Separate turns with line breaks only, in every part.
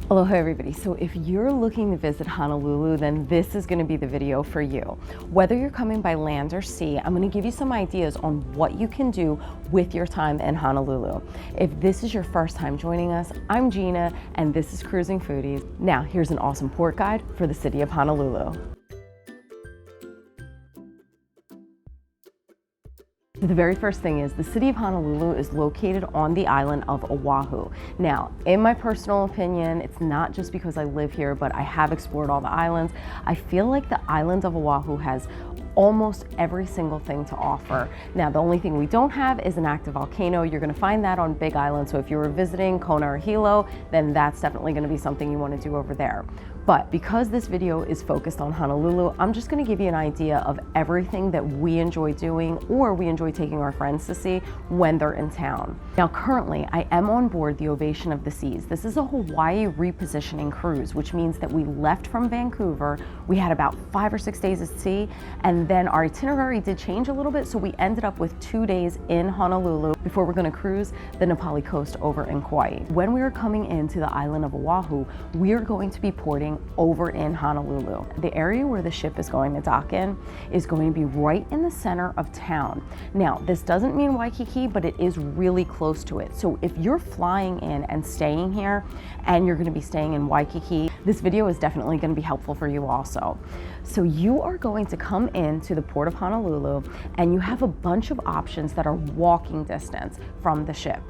Aloha everybody. So if you're looking to visit Honolulu, then this is going to be the video for you. Whether you're coming by land or sea, I'm going to give you some ideas on what you can do with your time in Honolulu. If this is your first time joining us, I'm Gina and this is Cruising Foodies. Now here's an awesome port guide for the city of Honolulu. The very first thing is the city of Honolulu is located on the island of Oahu. Now, in my personal opinion, it's not just because I live here, but I have explored all the islands. I feel like the island of Oahu has almost every single thing to offer. Now, the only thing we don't have is an active volcano. You're gonna find that on Big Island. So if you were visiting Kona or Hilo, then that's definitely gonna be something you wanna do over there. But because this video is focused on Honolulu, I'm just gonna give you an idea of everything that we enjoy doing or we enjoy taking our friends to see when they're in town. Now, currently, I am on board the Ovation of the Seas. This is a Hawaii repositioning cruise, which means that we left from Vancouver. We had about 5 or 6 days at sea, and then our itinerary did change a little bit, so we ended up with 2 days in Honolulu before we're gonna cruise the Nepali coast over in Kauai. When we are coming into the island of Oahu, we are going to be porting over in Honolulu. The area where the ship is going to dock in is going to be right in the center of town. Now, this doesn't mean Waikiki, but it is really close to it. So if you're flying in and staying here and you're going to be staying in Waikiki, this video is definitely going to be helpful for you also. So you are going to come into the port of Honolulu and you have a bunch of options that are walking distance from the ship.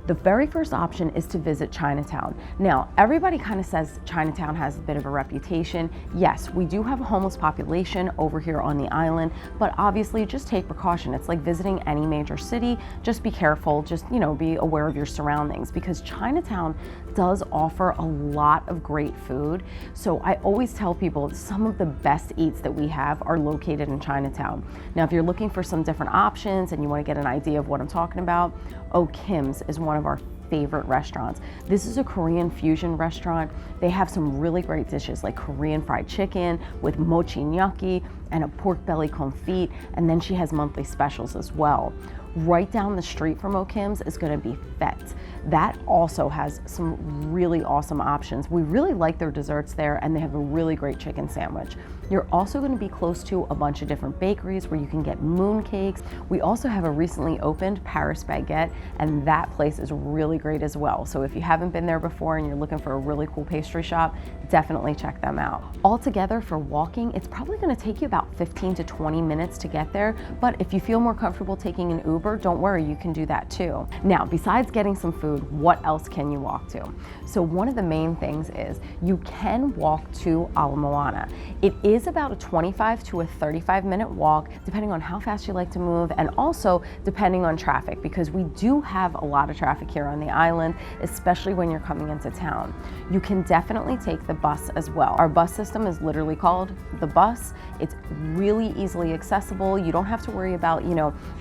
The very first option is to visit Chinatown. Now, everybody kind of says Chinatown has a bit of a reputation. Yes, we do have a homeless population over here on the island, but obviously just take precaution. It's like visiting any major city. Just be careful, just, be aware of your surroundings because Chinatown does offer a lot of great food. So I always tell people some of the best eats that we have are located in Chinatown. Now, if you're looking for some different options and you want to get an idea of what I'm talking about, Oh Kim's is one of our favorite restaurants. This is a Korean fusion restaurant. They have some really great dishes like Korean fried chicken with mochi gnocchi and a pork belly confit, and then she has monthly specials as well. Right down the street from Oh Kim's is going to be Fete. That also has some really awesome options. We really like their desserts there, and they have a really great chicken sandwich. You're also going to be close to a bunch of different bakeries where you can get moon cakes. We also have a recently opened Paris baguette, and that place is really great as well. So if you haven't been there before and you're looking for a really cool pastry shop, definitely check them out. Altogether for walking, it's probably going to take you about 15 to 20 minutes to get there, but if you feel more comfortable taking an Uber, don't worry, you can do that too. Now, besides getting some food, what else can you walk to? So one of the main things is you can walk to Moana. It is about a 25 to a 35-minute walk, depending on how fast you like to move, and also depending on traffic, because we do have a lot of traffic here on the island, especially when you're coming into town. You can definitely take the bus as well. Our bus system is literally called the bus. It's really easily accessible. You don't have to worry about,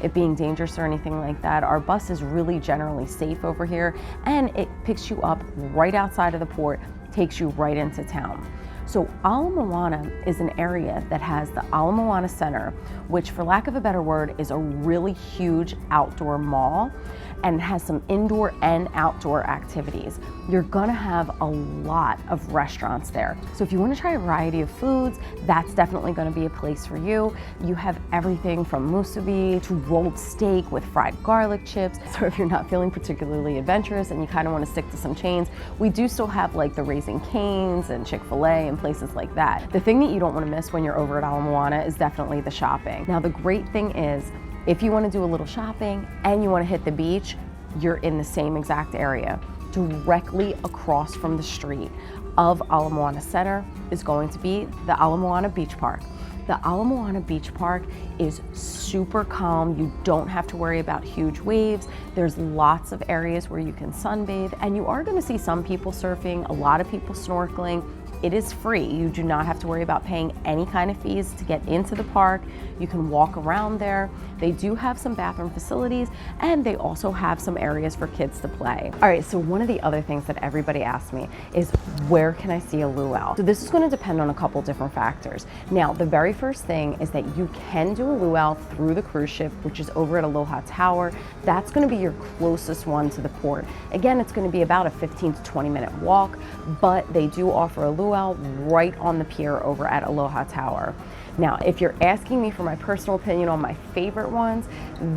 it being dangerous or anything like that. Our bus is really generally safe over here, and it picks you up right outside of the port, takes you right into town. So Moana is an area that has the Moana Center, which for lack of a better word is a really huge outdoor mall and has some indoor and outdoor activities. You're gonna have a lot of restaurants there. So if you wanna try a variety of foods, that's definitely gonna be a place for you. You have everything from musubi to rolled steak with fried garlic chips. So if you're not feeling particularly adventurous and you kinda wanna stick to some chains, we do still have like the Raising Cane's and Chick-fil-A and places like that. The thing that you don't wanna miss when you're over at Moana is definitely the shopping. Now the great thing is, if you want to do a little shopping and you want to hit the beach, you're in the same exact area. Directly across from the street of Moana Center is going to be the Moana Beach Park. The Moana Beach Park is super calm. You don't have to worry about huge waves. There's lots of areas where you can sunbathe, and you are going to see some people surfing, a lot of people snorkeling. it is free. You do not have to worry about paying any kind of fees to get into the park. You can walk around there. They do have some bathroom facilities, and they also have some areas for kids to play. All right, so one of the other things that everybody asks me is, where can I see a luau? So this is going to depend on a couple different factors. Now, the very first thing is that you can do a luau through the cruise ship, which is over at Aloha Tower. That's going to be your closest one to the port. Again, it's going to be about a 15 to 20 minute walk, but they do offer a luau right on the pier over at Aloha Tower. Now, if you're asking me for my personal opinion on my favorite ones,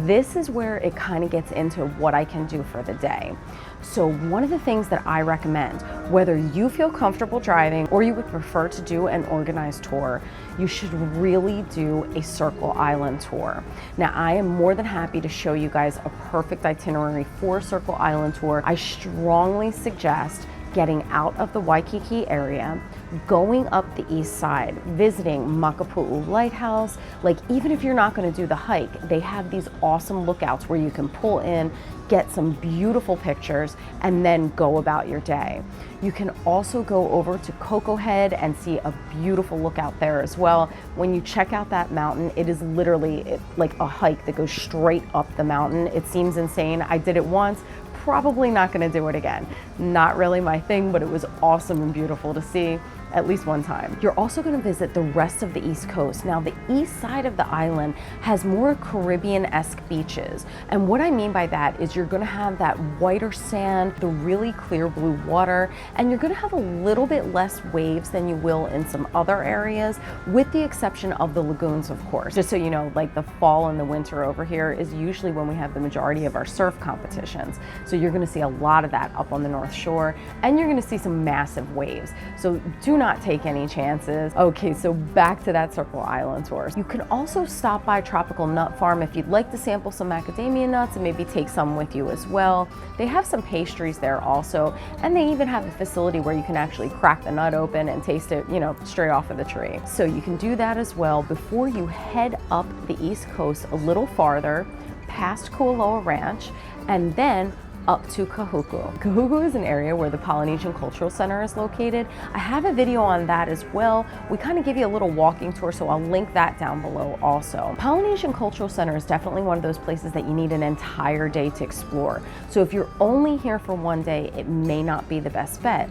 this is where it kind of gets into what I can do for the day. So one of the things that I recommend, whether you feel comfortable driving or you would prefer to do an organized tour, you should really do a Circle Island tour. Now, I am more than happy to show you guys a perfect itinerary for a Circle Island tour. I strongly suggest getting out of the Waikiki area, going up the east side, visiting Makapu'u Lighthouse. Like, even if you're not going to do the hike, they have these awesome lookouts where you can pull in, get some beautiful pictures, and then go about your day. You can also go over to Koko Head and see a beautiful lookout there as well. When you check out that mountain, it is literally like a hike that goes straight up the mountain. It seems insane. I did it once. Probably not going to do it again. Not really my thing, but it was awesome and beautiful to see at least one time. You're also going to visit the rest of the East Coast. Now, the east side of the island has more Caribbean-esque beaches. And what I mean by that is you're going to have that whiter sand, the really clear blue water, and you're going to have a little bit less waves than you will in some other areas, with the exception of the lagoons, of course. Just so you know, like the fall and the winter over here is usually when we have the majority of our surf competitions. So you're going to see a lot of that up on the North Shore, and you're going to see some massive waves. So do not take any chances. Okay, so back to that Circle Island tour. You can also stop by Tropical Nut Farm if you'd like to sample some macadamia nuts and maybe take some with you as well. They have some pastries there also, and they even have a facility where you can actually crack the nut open and taste it, you know, straight off of the tree. So you can do that as well before you head up the East Coast a little farther, past Kualoa Ranch, and then up to Kahuku. Kahuku is an area where the Polynesian Cultural Center is located. I have a video on that as well. We kind of give you a little walking tour, so I'll link that down below also. Polynesian Cultural Center is definitely one of those places that you need an entire day to explore. So if you're only here for one day, it may not be the best bet.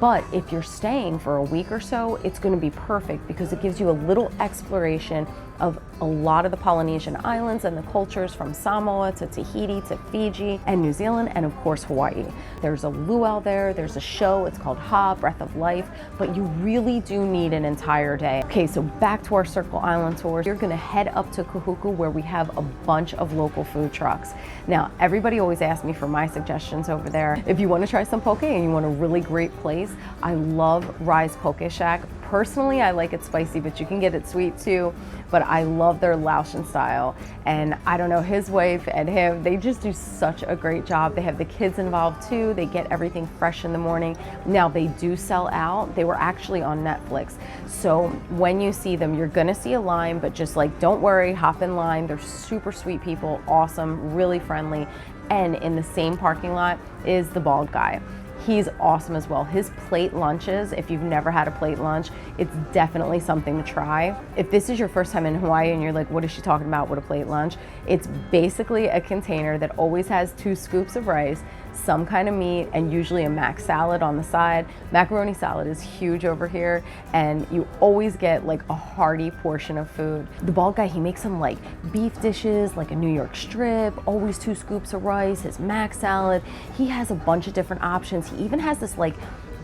But if you're staying for a week or so, it's going to be perfect because it gives you a little exploration of a lot of the Polynesian islands and the cultures, from Samoa to Tahiti to Fiji and New Zealand, and of course Hawaii. There's a luau there, there's a show, it's called Ha, Breath of Life, but you really do need an entire day. Okay, so back to our Circle Island tours. You're gonna head up to Kahuku where we have a bunch of local food trucks. Now, everybody always asks me for my suggestions over there. If you want to try some poke and you want a really great place, I love Rise Poke Shack. Personally, I like it spicy, but you can get it sweet too. But I love their Laotian style. And I don't know, his wife and him, they just do such a great job. They have the kids involved too. They get everything fresh in the morning. Now, they do sell out. They were actually on Netflix. So when you see them, you're gonna see a line, but just like, don't worry, hop in line. They're super sweet people, awesome, really friendly. And in the same parking lot is the bald guy. He's awesome as well. His plate lunches, if you've never had a plate lunch, it's definitely something to try. If this is your first time in Hawaii and you're like, what is she talking about with a plate lunch? It's basically a container that always has 2 scoops of rice, some kind of meat, and usually a mac salad on the side. Macaroni salad is huge over here, and you always get like a hearty portion of food. The bald guy, he makes some like beef dishes, like a New York strip, always 2 scoops of rice, his mac salad. He has a bunch of different options. He even has this like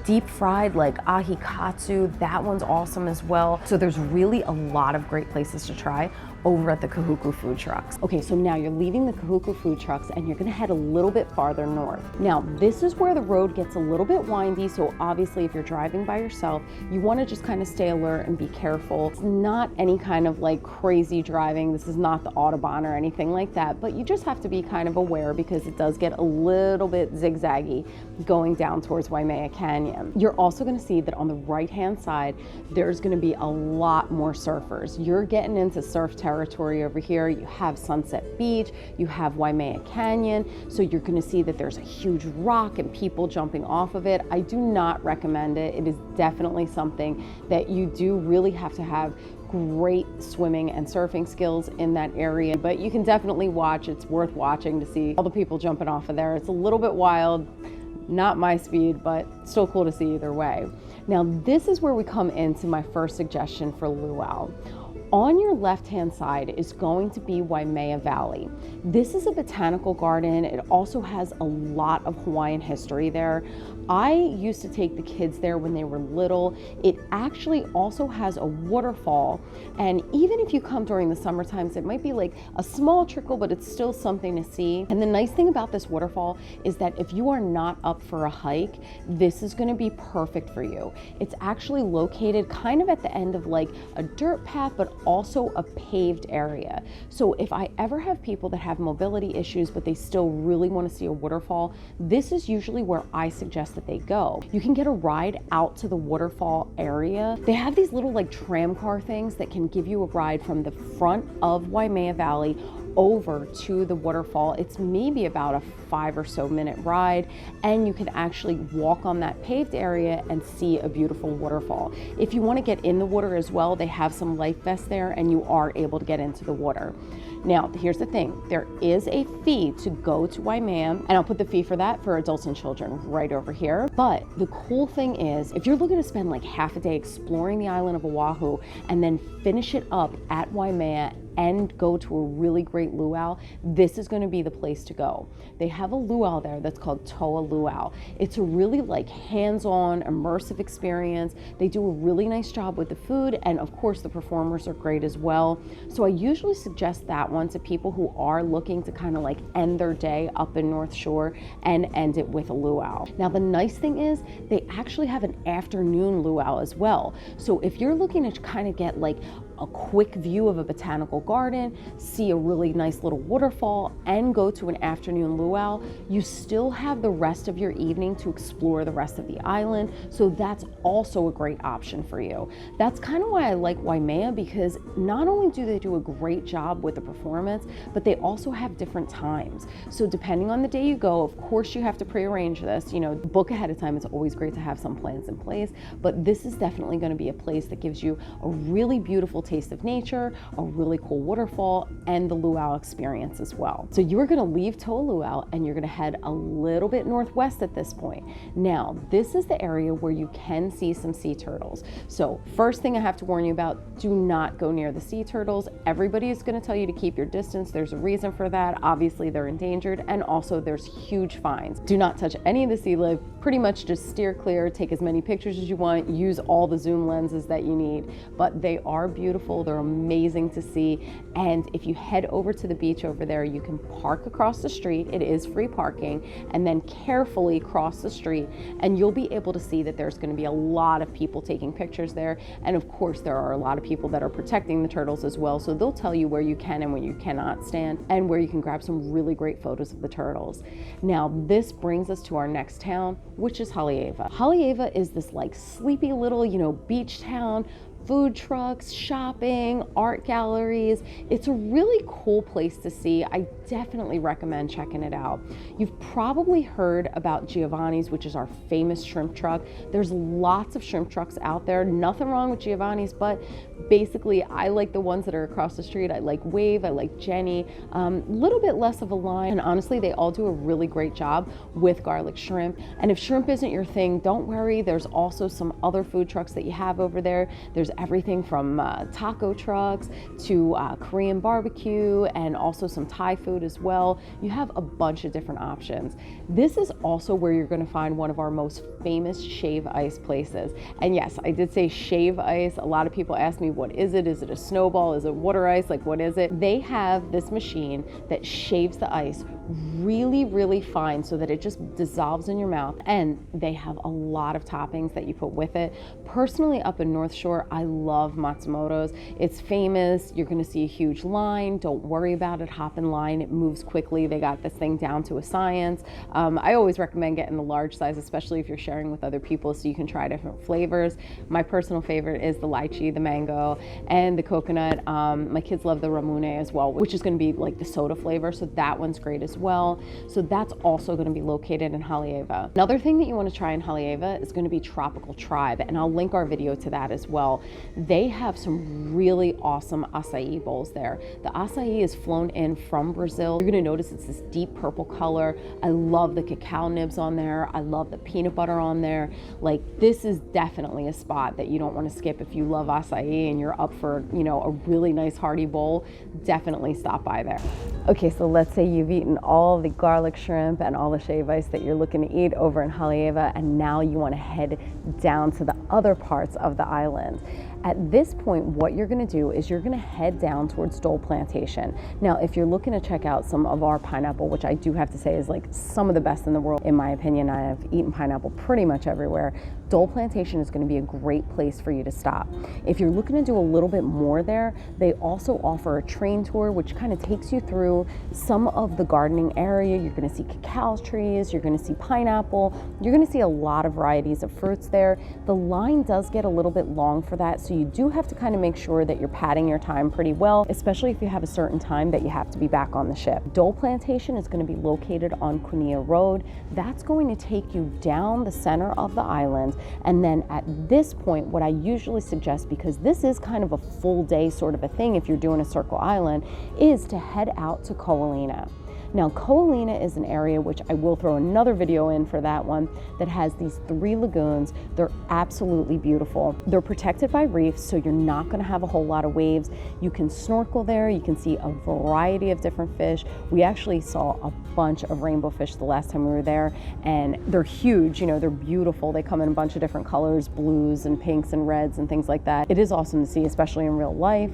deep fried like ahi katsu. That one's awesome as well. So there's really a lot of great places to try over at the Kahuku food trucks. Okay, so now you're leaving the Kahuku food trucks and you're gonna head a little bit farther north. Now, this is where the road gets a little bit windy, so obviously if you're driving by yourself, you wanna just kind of stay alert and be careful. It's not any kind of like crazy driving. This is not the Autobahn or anything like that, but you just have to be kind of aware because it does get a little bit zigzaggy going down towards Waimea Canyon. You're also gonna see that on the right-hand side, there's gonna be a lot more surfers. You're getting into surf territory territory over here. You have Sunset Beach, you have Waimea Canyon, so you're gonna see that there's a huge rock and people jumping off of it. I do not recommend it. It is definitely something that you do really have to have great swimming and surfing skills in that area, but you can definitely watch. It's worth watching to see all the people jumping off of there. It's a little bit wild, not my speed, but still cool to see either way. Now, this is where we come into my first suggestion for luau. On your left-hand side is going to be Waimea Valley. This is a botanical garden. It also has a lot of Hawaiian history there. I used to take the kids there when they were little. It actually also has a waterfall, and even if you come during the summer times, it might be like a small trickle, but it's still something to see. And the nice thing about this waterfall is that if you are not up for a hike, this is gonna be perfect for you. It's actually located kind of at the end of like a dirt path, but also a paved area. So if I ever have people that have mobility issues, but they still really want to see a waterfall, this is usually where I suggest that they go. You can get a ride out to the waterfall area. They have these little like tram car things that can give you a ride from the front of Waimea Valley over to the waterfall. It's maybe about a 5 or so minute ride, and you can actually walk on that paved area and see a beautiful waterfall. If you want to get in the water as well, they have some life vests there and you are able to get into the water. Now, here's the thing, there is a fee to go to Waimea, and I'll put the fee for that for adults and children right over here. But the cool thing is, if you're looking to spend like half a day exploring the island of Oahu and then finish it up at Waimea and go to a really great luau, this is going to be the place to go. They have a luau there that's called Toa Luau. It's a really like hands-on immersive experience. They do a really nice job with the food, and of course the performers are great as well. So I usually suggest that one to people who are looking to kind of like end their day up in North Shore and end it with a luau. Now the nice thing is they actually have an afternoon luau as well. So if you're looking to kind of get like a quick view of a botanical garden, see a really nice little waterfall, and go to an afternoon luau, you still have the rest of your evening to explore the rest of the island. So that's also a great option for you. That's kind of why I like Waimea, because not only do they do a great job with the performance, but they also have different times. So depending on the day you go, of course you have to pre-arrange this, you know, book ahead of time. It's always great to have some plans in place, but this is definitely going to be a place that gives you a really beautiful taste of nature, a really cool waterfall, and the luau experience as well. So you are going to leave Toa Luau and you're going to head a little bit northwest at this point. Now, this is the area where you can see some sea turtles. So first thing I have to warn you about, do not go near the sea turtles. Everybody is going to tell you to keep your distance. There's a reason for that. Obviously they're endangered, and also there's huge fines. Do not touch any of the sea life. Pretty much just steer clear, take as many pictures as you want, use all the zoom lenses that you need, but they are beautiful. They're amazing to see. And if you head over to the beach over there, you can park across the street. It is free parking, and then carefully cross the street, and you'll be able to see that there's going to be a lot of people taking pictures there. And of course, there are a lot of people that are protecting the turtles as well. So they'll tell you where you can and where you cannot stand, and where you can grab some really great photos of the turtles. Now, this brings us to our next town, which is Haleiwa. Haleiwa is this like sleepy little, you know, beach town. Food trucks, shopping, art galleries. It's a really cool place to see. I definitely recommend checking it out. You've probably heard about Giovanni's, which is our famous shrimp truck. There's lots of shrimp trucks out there. Nothing wrong with Giovanni's, but basically I like the ones that are across the street. I like Wave, I like Jenny. Little bit less of a line, and honestly, they all do a really great job with garlic shrimp. And if shrimp isn't your thing, don't worry. There's also some other food trucks that you have over there. There's everything from taco trucks to Korean barbecue, and also some Thai food as well. You have a bunch of different options. This is also where you're going to find one of our most famous shave ice places. And yes, I did say shave ice. A lot of people ask me, what is it? Is it a snowball? Is it water ice? Like, what is it? They have this machine that shaves the ice really, really fine so that it just dissolves in your mouth, and they have a lot of toppings that you put with it. Personally, up in North Shore, I I love Matsumoto's. It's famous. You're gonna see a huge line. Don't worry about it. Hop in line. It moves quickly. They got this thing down to a science. I always recommend getting the large size, especially if you're sharing with other people so you can try different flavors. My personal favorite is the lychee, the mango, and the coconut. My kids love the ramune as well, which is gonna be like the soda flavor. So that one's great as well. So that's also gonna be located in Haleiwa. Another thing that you wanna try in Haleiwa is gonna be Tropical Tribe, and I'll link our video to that as well. They have some really awesome acai bowls there. The acai is flown in from Brazil. You're gonna notice it's this deep purple color. I love the cacao nibs on there. I love the peanut butter on there. Like, this is definitely a spot that you don't wanna skip if you love acai and you're up for, you know, a really nice hearty bowl. Definitely stop by there. Okay, so let's say you've eaten all the garlic shrimp and all the shave ice that you're looking to eat over in Haleiwa, and now you wanna head down to the other parts of the island. At this point, what you're gonna do is you're gonna head down towards Dole Plantation. Now, if you're looking to check out some of our pineapple, which I do have to say is like some of the best in the world, in my opinion, I have eaten pineapple pretty much everywhere. Dole Plantation is gonna be a great place for you to stop. If you're looking to do a little bit more there, they also offer a train tour, which kind of takes you through some of the gardening area. You're gonna see cacao trees, you're gonna see pineapple, you're gonna see a lot of varieties of fruits there. The line does get a little bit long for that, so you do have to kind of make sure that you're padding your time pretty well, especially if you have a certain time that you have to be back on the ship. Dole Plantation is going to be located on Kunia Road. That's going to take you down the center of the island, and then at this point, what I usually suggest, because this is kind of a full day sort of a thing if you're doing a Circle Island, is to head out to Ko'olina. Now, Ko'olina is an area, which I will throw another video in for that one, that has these 3 lagoons. They're absolutely beautiful. They're protected by reefs, so you're not gonna have a whole lot of waves. You can snorkel there, you can see a variety of different fish. We actually saw a bunch of rainbow fish the last time we were there, and they're huge, you know, they're beautiful. They come in a bunch of different colors, blues and pinks and reds and things like that. It is awesome to see, especially in real life.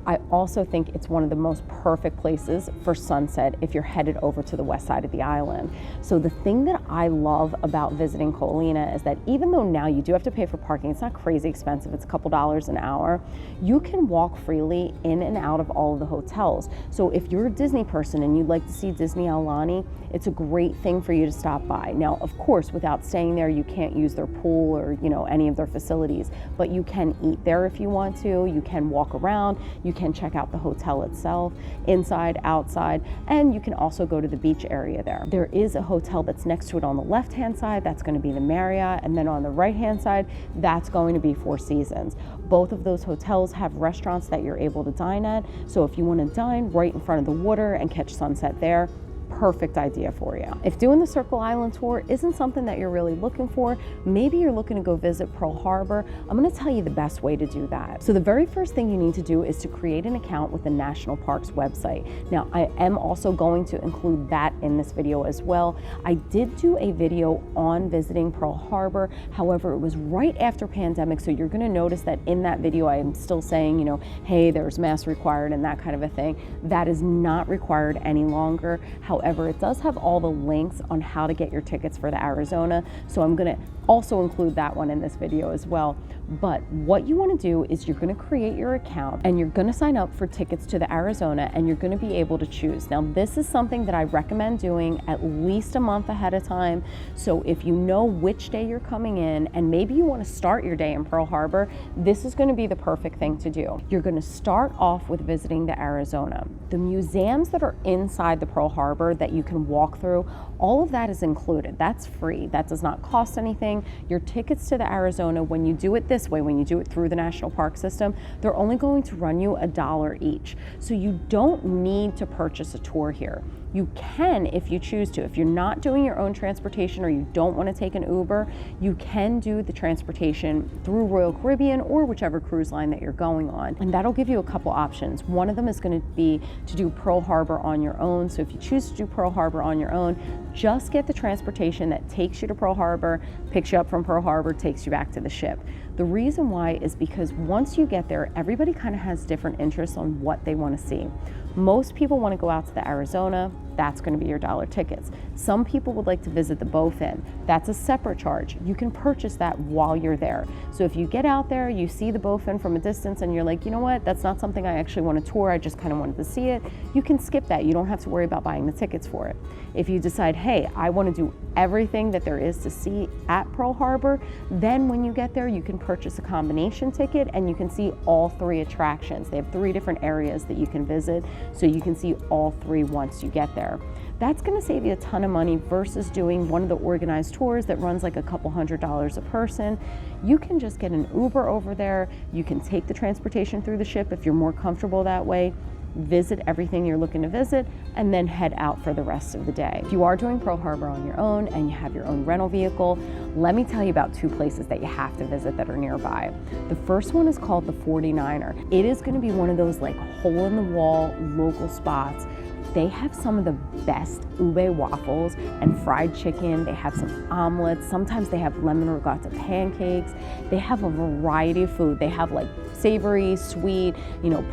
I also think it's one of the most perfect places for sunset if you're headed over to the west side of the island. So the thing that I love about visiting Ko'olina is that even though now you do have to pay for parking, it's not crazy expensive, it's a couple dollars an hour, you can walk freely in and out of all of the hotels. So if you're a Disney person and you'd like to see Disney Aulani, it's a great thing for you to stop by. Now, of course, without staying there, you can't use their pool or, you know, any of their facilities, but you can eat there if you want to, you can walk around, you can check out the hotel itself, inside, outside, and you can also go to the beach area there. There is a hotel that's next to it on the left-hand side, that's going to be the Marriott, and then on the right-hand side, that's going to be Four Seasons. Both of those hotels have restaurants that you're able to dine at, so if you want to dine right in front of the water and catch sunset there, perfect idea for you. If doing the Circle Island tour isn't something that you're really looking for, maybe you're looking to go visit Pearl Harbor, I'm going to tell you the best way to do that. So the very first thing you need to do is to create an account with the National Parks website. Now, I am also going to include that in this video as well. I did do a video on visiting Pearl Harbor. However, it was right after pandemic, so you're going to notice that in that video I am still saying, you know, hey, there's masks required and that kind of a thing. That is not required any longer. However, it does have all the links on how to get your tickets for the Arizona, so I'm going to also include that one in this video as well. But what you want to do is you're going to create your account and you're going to sign up for tickets to the Arizona, and you're going to be able to choose. Now, this is something that I recommend doing at least a month ahead of time. So if you know which day you're coming in and maybe you want to start your day in Pearl Harbor, this is going to be the perfect thing to do. You're going to start off with visiting the Arizona. The museums that are inside the Pearl Harbor that you can walk through, all of that is included. That's free. That does not cost anything. Your tickets to the Arizona, when you do it this way, when you do it through the National Park System, they're only going to run you $1 each. So you don't need to purchase a tour here. You can if you choose to. If you're not doing your own transportation or you don't want to take an Uber, you can do the transportation through Royal Caribbean or whichever cruise line that you're going on. And that'll give you a couple options. One of them is going to be to do Pearl Harbor on your own. So if you choose to do Pearl Harbor on your own, just get the transportation that takes you to Pearl Harbor, picks you up from Pearl Harbor, takes you back to the ship. The reason why is because once you get there, everybody kind of has different interests on what they want to see. Most people want to go out to the Arizona. that's going to be your dollar tickets. Some people would like to visit the bowfin. That's a separate charge. You can purchase that while you're there. So if you get out there, you see the bowfin from a distance and you're like, you know what, that's not something I actually want to tour, I just kind of wanted to see it, you can skip that. You don't have to worry about buying the tickets for it. If you decide, hey, I want to do everything that there is to see at Pearl Harbor, then when you get there, you can purchase a combination ticket and you can see all 3 attractions. They have 3 different areas that you can visit, so you can see all 3 once you get there. That's going to save you a ton of money versus doing one of the organized tours that runs like a couple $100s a person. You can just get an Uber over there. You can take the transportation through the ship if you're more comfortable that way, visit everything you're looking to visit, and then head out for the rest of the day. If you are doing Pearl Harbor on your own and you have your own rental vehicle, let me tell you about 2 places that you have to visit that are nearby. The first one is called the 49er. It is going to be one of those like hole-in-the-wall local spots. They have some of the best ube waffles and fried chicken. They have some omelets. Sometimes they have lemon regatta pancakes. They have a variety of food. They have like savory, sweet,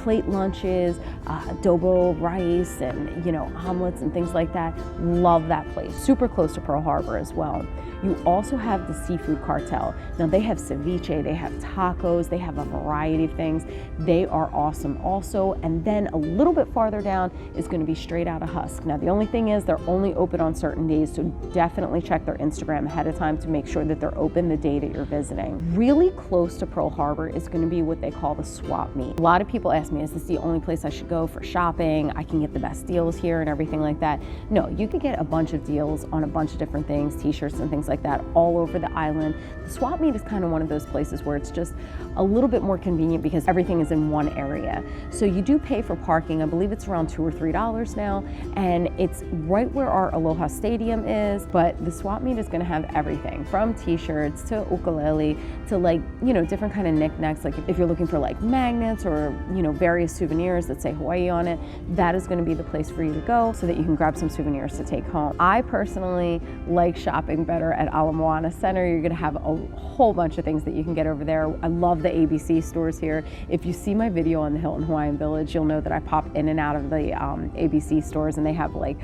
plate lunches, adobo rice, and omelets and things like that. Love that place. Super close to Pearl Harbor as well. You also have the Seafood Cartel. Now they have ceviche, they have tacos, they have a variety of things. They are awesome also. And then a little bit farther down is going to be Straight Outta Husk. Now the only thing is they're only open on certain days, so definitely check their Instagram ahead of time to make sure that they're open the day that you're visiting. Really close to Pearl Harbor is going to be what they call the swap meet. A lot of people ask me, is this the only place I should go for shopping? I can get the best deals here and everything like that. No, you could get a bunch of deals on a bunch of different things, t-shirts and things like that all over the island. The swap meet is kind of one of those places where it's just a little bit more convenient because everything is in one area. So you do pay for parking. I believe it's around $2 or $3 now, and it's right where our Aloha Stadium is. But the swap meet is going to have everything from t-shirts to ukulele to different kind of knickknacks. Like if you're looking for like magnets or various souvenirs that say Hawaii on it, that is going to be the place for you to go so that you can grab some souvenirs to take home. I personally like shopping better at Moana Center. You're going to have a whole bunch of things that you can get over there. I love the ABC stores here. If you see my video on the Hilton Hawaiian Village, you'll know that I pop in and out of the ABC stores, and they have like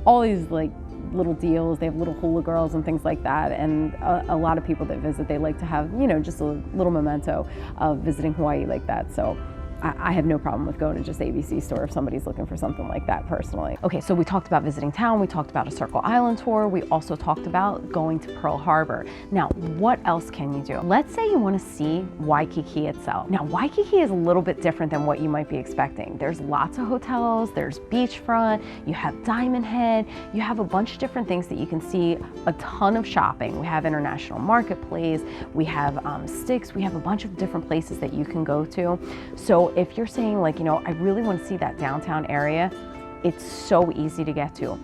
all these like little deals. They have little hula girls and things like that, and a lot of people that visit, they like to have just a little memento of visiting Hawaii like that. So I have no problem with going to just ABC store if somebody's looking for something like that personally. Okay, so we talked about visiting town, we talked about a Circle Island tour, we also talked about going to Pearl Harbor. Now, what else can you do? Let's say you want to see Waikiki itself. Now, Waikiki is a little bit different than what you might be expecting. There's lots of hotels, there's beachfront, you have Diamond Head, you have a bunch of different things that you can see, a ton of shopping. We have International Marketplace, we have Sticks, we have a bunch of different places that you can go to. So if you're saying I really want to see that downtown area, it's so easy to get to.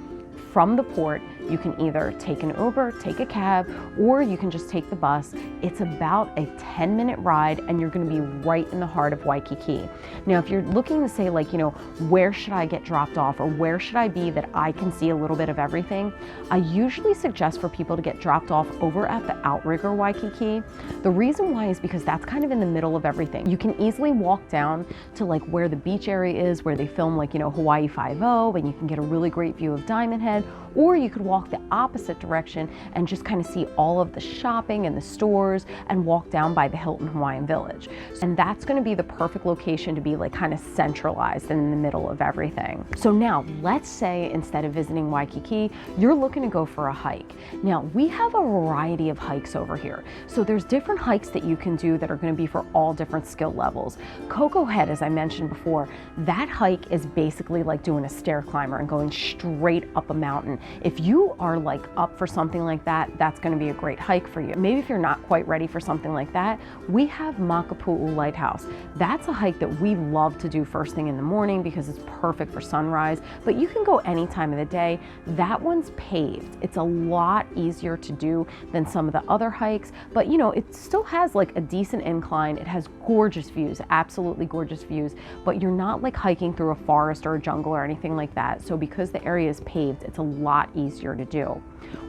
From the port, you can either take an Uber, take a cab, or you can just take the bus. It's about a 10-minute ride, and you're going to be right in the heart of Waikiki. Now, if you're looking to say where should I get dropped off, or where should I be that I can see a little bit of everything, I usually suggest for people to get dropped off over at the Outrigger Waikiki. The reason why is because that's kind of in the middle of everything. You can easily walk down to where the beach area is, where they film Hawaii 5-0, and you can get a really great view of Diamond Head, or you could walk the opposite direction and just kind of see all of the shopping and the stores and walk down by the Hilton Hawaiian Village. And that's going to be the perfect location to be kind of centralized and in the middle of everything. So now let's say instead of visiting Waikiki, you're looking to go for a hike. Now we have a variety of hikes over here. So there's different hikes that you can do that are going to be for all different skill levels. Koko Head, as I mentioned before, that hike is basically like doing a stair climber and going straight up a mountain. If you are up for something like that, that's going to be a great hike for you. Maybe if you're not quite ready for something like that, we have Makapu'u Lighthouse. That's a hike that we love to do first thing in the morning because it's perfect for sunrise, but you can go any time of the day. That one's paved. It's a lot easier to do than some of the other hikes, but it still has a decent incline. It has gorgeous views, absolutely gorgeous views, but you're not hiking through a forest or a jungle or anything like that. So because the area is paved, it's a lot easier to do.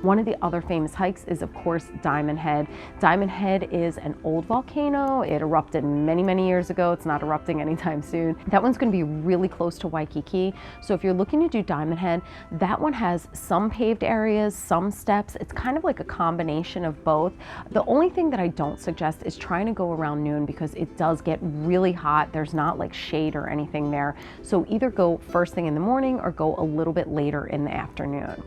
One of the other famous hikes is, of course, Diamond Head. Diamond Head is an old volcano. It erupted many, many years ago. It's not erupting anytime soon. That one's going to be really close to Waikiki. So if you're looking to do Diamond Head, that one has some paved areas, some steps. It's kind of like a combination of both. The only thing that I don't suggest is trying to go around noon because it does get really hot. There's not like shade or anything there. So either go first thing in the morning or go a little bit later in the afternoon.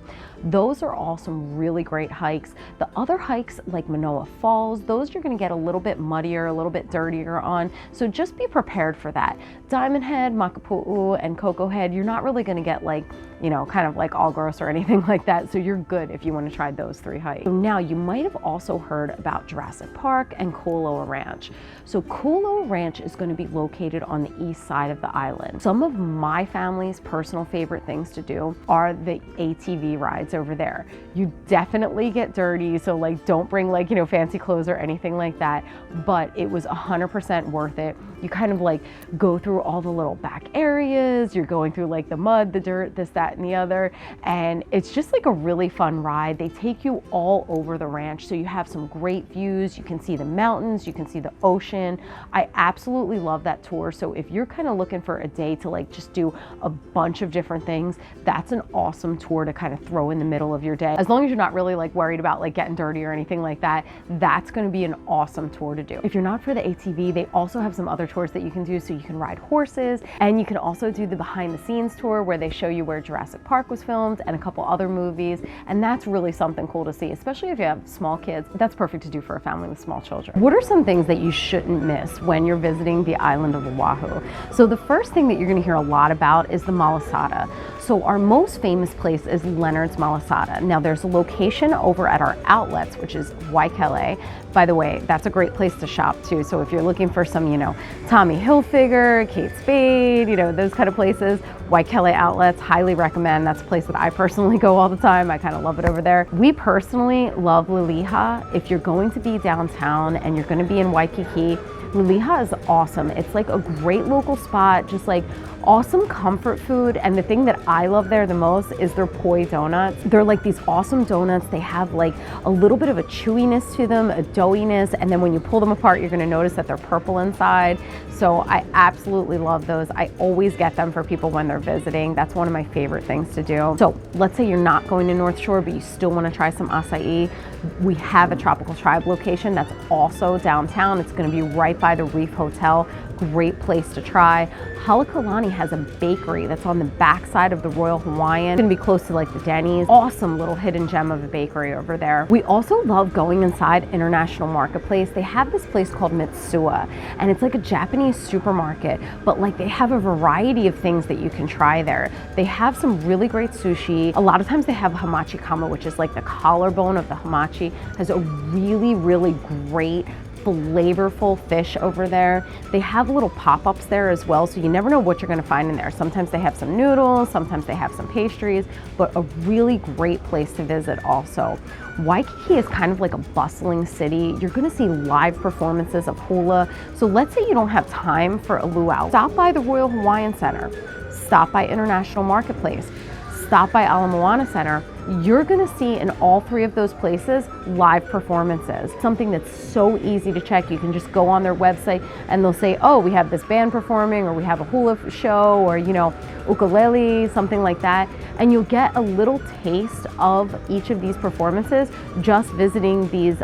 Those are all some really great hikes. The other hikes like Manoa Falls, those you're going to get a little bit muddier, a little bit dirtier on. So just be prepared for that. Diamond Head, Makapu'u, and Koko Head, you're not really going to get like, you know, kind of like all gross or anything like that. So you're good if you want to try those 3 hikes. So now you might have also heard about Jurassic Park and Kualoa Ranch. So Kualoa Ranch is going to be located on the east side of the island. Some of my family's personal favorite things to do are the ATV rides over there. You definitely get dirty, so like don't bring like, you know, fancy clothes or anything like that, but it was 100% worth it. You kind of like go through all the little back areas, you're going through like the mud, the dirt, this, that, and the other, and it's just like a really fun ride. They take you all over the ranch, so you have some great views. You can see the mountains, you can see the ocean. I absolutely love that tour. So if you're kind of looking for a day to like just do a bunch of different things, that's an awesome tour to kind of throw in the middle of your day. As long as you're not really like worried about like getting dirty or anything like that, that's going to be an awesome tour to do. If you're not for the ATV, they also have some other tours that you can do. So you can ride horses, and you can also do the behind the scenes tour where they show you where Jurassic Park was filmed and a couple other movies. And that's really something cool to see, especially if you have small kids. That's perfect to do for a family with small children. What are some things that you shouldn't miss when you're visiting the island of Oahu? So the first thing that you're going to hear a lot about is the malasada. So our most famous place is Leonard's Malasada. Now there's a location over at our outlets, which is Waikele. By the way, that's a great place to shop too. So if you're looking for some, you know, Tommy Hilfiger, Kate Spade, you know, those kind of places, Waikele outlets, highly recommend. That's a place that I personally go all the time. I kind of love it over there. We personally love Liliha. If you're going to be downtown and you're going to be in Waikiki, Liliha is awesome. It's like a great local spot, just like awesome comfort food. And the thing that I love there the most is their poi donuts. They're like these awesome donuts. They have like a little bit of a chewiness to them, a doughiness, and then when you pull them apart, you're gonna notice that they're purple inside. So I absolutely love those. I always get them for people when they're visiting. That's one of my favorite things to do. So let's say you're not going to North Shore, but you still wanna try some acai. We have a Tropical Tribe location that's also downtown. It's gonna be right by the Reef Hotel. Great place to try. Halekulani has a bakery that's on the backside of the Royal Hawaiian. It's gonna be close to like the Denny's. Awesome little hidden gem of a bakery over there. We also love going inside International Marketplace. They have this place called Mitsuya, and it's like a Japanese supermarket, but like they have a variety of things that you can try there. They have some really great sushi. A lot of times they have hamachi kama, which is like the collarbone of the hamachi. Has a really, really great flavorful fish over there. They have little pop-ups there as well, so you never know what you're going to find in there. Sometimes they have some noodles, sometimes they have some pastries, but a really great place to visit also. Waikiki is kind of like a bustling city. You're going to see live performances of hula. So let's say you don't have time for a luau. Stop by the Royal Hawaiian Center. Stop by International Marketplace. Stop by Ala Moana Center. You're gonna see in all 3 of those places live performances. Something that's so easy to check. You can just go on their website and they'll say, oh, we have this band performing, or we have a hula show, or, you know, ukulele, something like that. And you'll get a little taste of each of these performances just visiting these,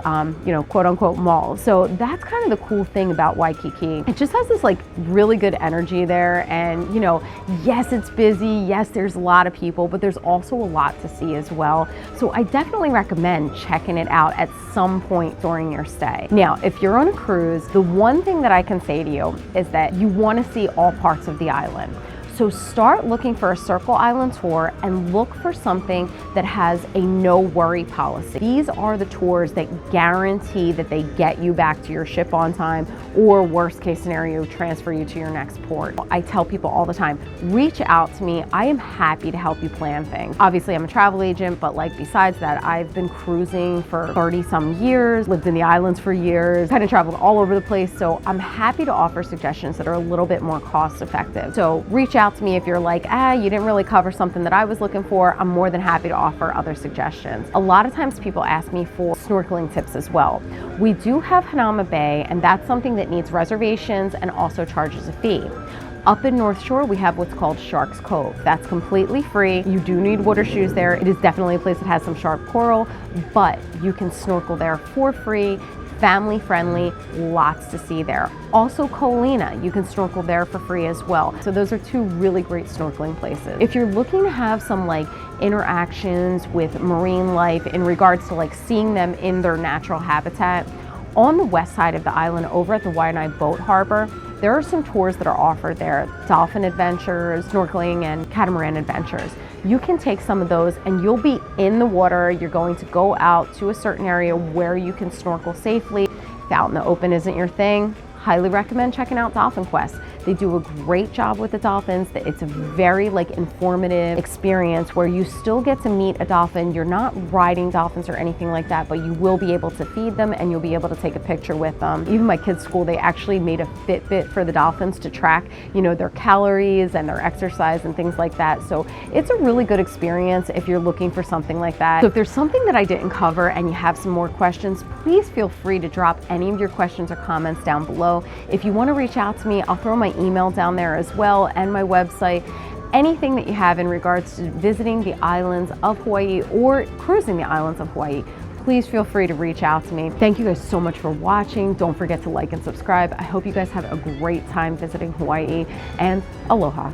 you know, quote unquote malls. So that's kind of the cool thing about Waikiki. It just has this like really good energy there. And, you know, yes, it's busy. Yes, there's a lot of people, but there's also a lot to see as well. So I definitely recommend checking it out at some point during your stay. Now, if you're on a cruise, the one thing that I can say to you is that you want to see all parts of the island. So start looking for a Circle Island tour and look for something that has a no worry policy. These are the tours that guarantee that they get you back to your ship on time, or worst case scenario, transfer you to your next port. I tell people all the time, reach out to me. I am happy to help you plan things. Obviously I'm a travel agent, but like besides that, I've been cruising for 30 some years, lived in the islands for years, kind of traveled all over the place. So I'm happy to offer suggestions that are a little bit more cost effective. So reach out out to me if you're like, you didn't really cover something that I was looking for. I'm more than happy to offer other suggestions. A lot of times people ask me for snorkeling tips as well. We do have Hanauma Bay, and that's something that needs reservations and also charges a fee. Up in North Shore, we have what's called Sharks Cove. That's completely free. You do need water shoes there. It is definitely a place that has some sharp coral, but you can snorkel there for free, family friendly, lots to see there. Also Kolina, you can snorkel there for free as well. So those are two really great snorkeling places. If you're looking to have some like interactions with marine life in regards to like seeing them in their natural habitat, on the west side of the island over at the Waianae Boat Harbor, there are some tours that are offered there, dolphin adventures, snorkeling, and catamaran adventures. You can take some of those and you'll be in the water. You're going to go out to a certain area where you can snorkel safely. If out in the open isn't your thing, highly recommend checking out Dolphin Quest. They do a great job with the dolphins. It's a very like informative experience where you still get to meet a dolphin. You're not riding dolphins or anything like that, but you will be able to feed them and you'll be able to take a picture with them. Even my kids' school, they actually made a Fitbit for the dolphins to track, you know, their calories and their exercise and things like that. So it's a really good experience if you're looking for something like that. So if there's something that I didn't cover and you have some more questions, please feel free to drop any of your questions or comments down below. If you want to reach out to me, I'll throw my email down there as well and my website. Anything that you have in regards to visiting the islands of Hawaii or cruising the islands of Hawaii, please feel free to reach out to me. Thank you guys so much for watching. Don't forget to like and subscribe. I hope you guys have a great time visiting Hawaii, and aloha.